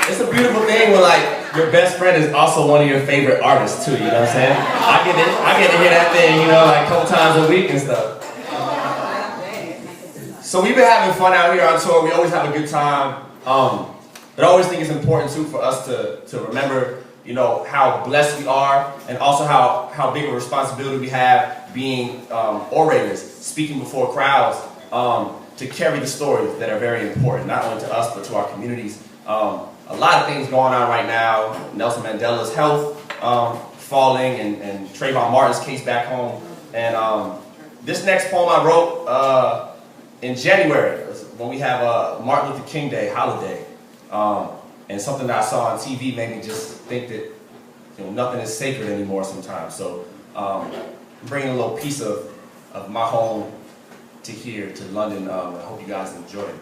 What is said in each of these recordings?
it's a beautiful thing when like your best friend is also one of your favorite artists too, you know what I'm saying? I get to hear that thing, you know, like a couple times a week and stuff. So we've been having fun out here on tour. We always have a good time. But I always think it's important too for us to remember, you know, how blessed we are, and also how big a responsibility we have being orators, speaking before crowds, to carry the stories that are very important, not only to us but to our communities. A lot of things going on right now. Nelson Mandela's health falling, and Trayvon Martin's case back home. And this next poem I wrote in January, when we have Martin Luther King Day holiday. And something that I saw on TV made me just think that, you know, nothing is sacred anymore sometimes. So I'm bringing a little piece of my home to here, to London. I hope you guys enjoy it.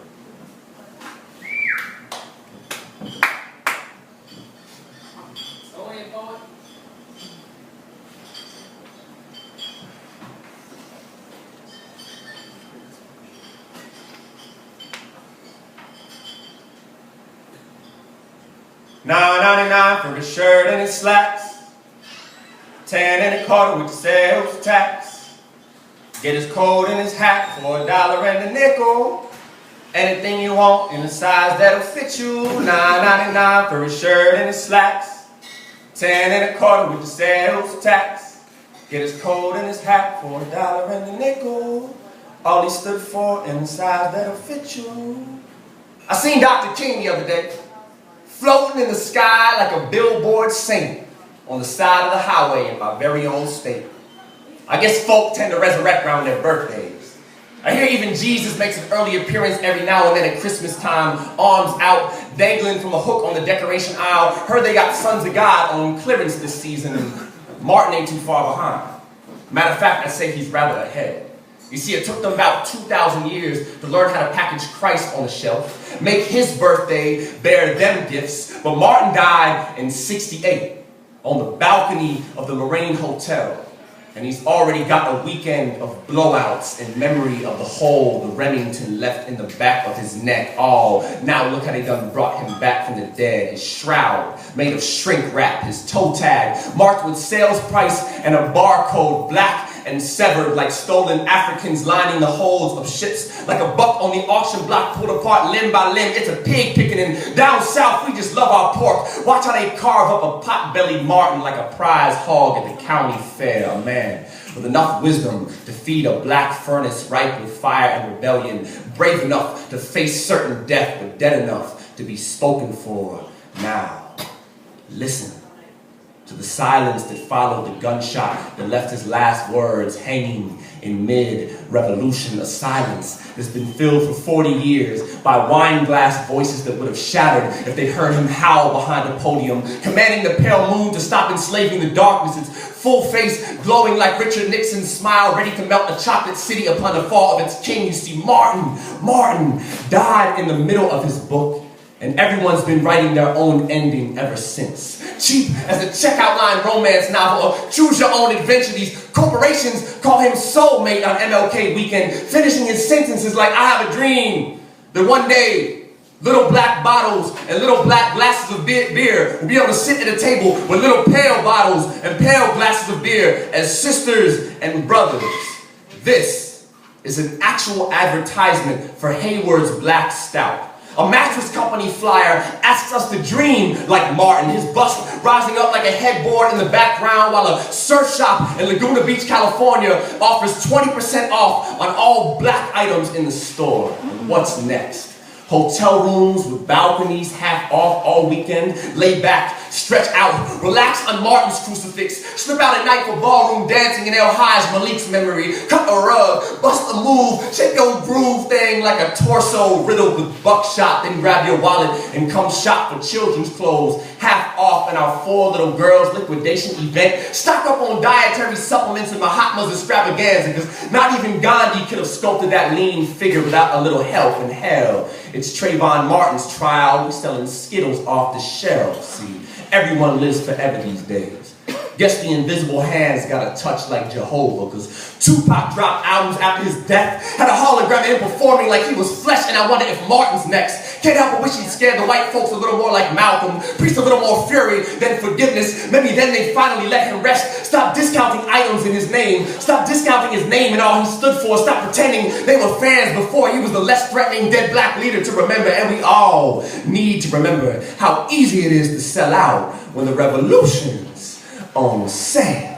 $9.99 for his shirt and his slacks, 10.25 with the sales tax. Get his coat and his hat for $1 and a nickel. Anything you want in a size that'll fit you. $9.99 for his shirt and his slacks, 10.25 with the sales tax. Get his coat and his hat for $1 and a nickel. All he stood for in a size that'll fit you. I seen Dr. King the other day, floating in the sky like a billboard saint on the side of the highway in my very own state. I guess folk tend to resurrect around their birthdays. I hear even Jesus makes an early appearance every now and then at Christmas time, arms out, dangling from a hook on the decoration aisle. Heard they got Sons of God on clearance this season, and Martin ain't too far behind. Matter of fact, I'd say he's rather ahead. You see, it took them about 2,000 years to learn how to package Christ on the shelf, make his birthday bear them gifts. But Martin died in '68 on the balcony of the Lorraine Hotel. And he's already got a weekend of blowouts in memory of the hole the Remington left in the back of his neck. Oh, now look how they done brought him back from the dead. His shroud made of shrink wrap, his toe tag marked with sales price and a barcode, black and severed like stolen Africans lining the holds of ships, like a buck on the auction block pulled apart limb by limb. It's a pig picking, and down south we just love our pork. Watch how they carve up a pot-bellied martin like a prize hog at the county fair. A man with enough wisdom to feed a black furnace ripe with fire and rebellion, brave enough to face certain death, but dead enough to be spoken for. Now, listen to the silence that followed the gunshot that left his last words hanging in mid-revolution, a silence that's been filled for 40 years by wine glass voices that would have shattered if they heard him howl behind the podium, commanding the pale moon to stop enslaving the darkness, its full face glowing like Richard Nixon's smile, ready to melt a chocolate city upon the fall of its king. You see, Martin died in the middle of his book, and everyone's been writing their own ending ever since. Cheap as a checkout line romance novel or choose your own adventure, these corporations call him soulmate on MLK weekend, finishing his sentences like, I have a dream that one day little black bottles and little black glasses of beer will be able to sit at a table with little pale bottles and pale glasses of beer as sisters and brothers. This is an actual advertisement for Hayward's Black Stout. A mattress company flyer asks us to dream like Martin, his bust rising up like a headboard in the background, while a surf shop in Laguna Beach, California offers 20% off on all black items in the store. And what's next? Hotel rooms with balconies half off all weekend. Lay back, stretch out, relax on Martin's crucifix. Slip out at night for ballroom dancing in El Hajj Malik's memory. Cut a rug, bust a move, shake your groove thing like a torso riddled with buckshot. Then grab your wallet and come shop for children's clothes. Half off in our 4 little girls liquidation event. Stock up on dietary supplements in Mahatma's extravaganza, because not even Gandhi could have sculpted that lean figure without a little help. And hell, it's Trayvon Martin's trial. We're selling Skittles off the shelf. See, everyone lives forever these days. Guess the invisible hands got a touch like Jehovah, cause Tupac dropped albums after his death, had a hologram of him performing like he was flesh, and I wonder if Martin's next. Can't help but wish he'd scared the white folks a little more like Malcolm, preached a little more fury than forgiveness. Maybe then they finally let him rest. Stop discounting items in his name. Stop discounting his name and all he stood for. Stop pretending they were fans before he was the less threatening dead black leader to remember. And we all need to remember how easy it is to sell out when the revolution's on sale.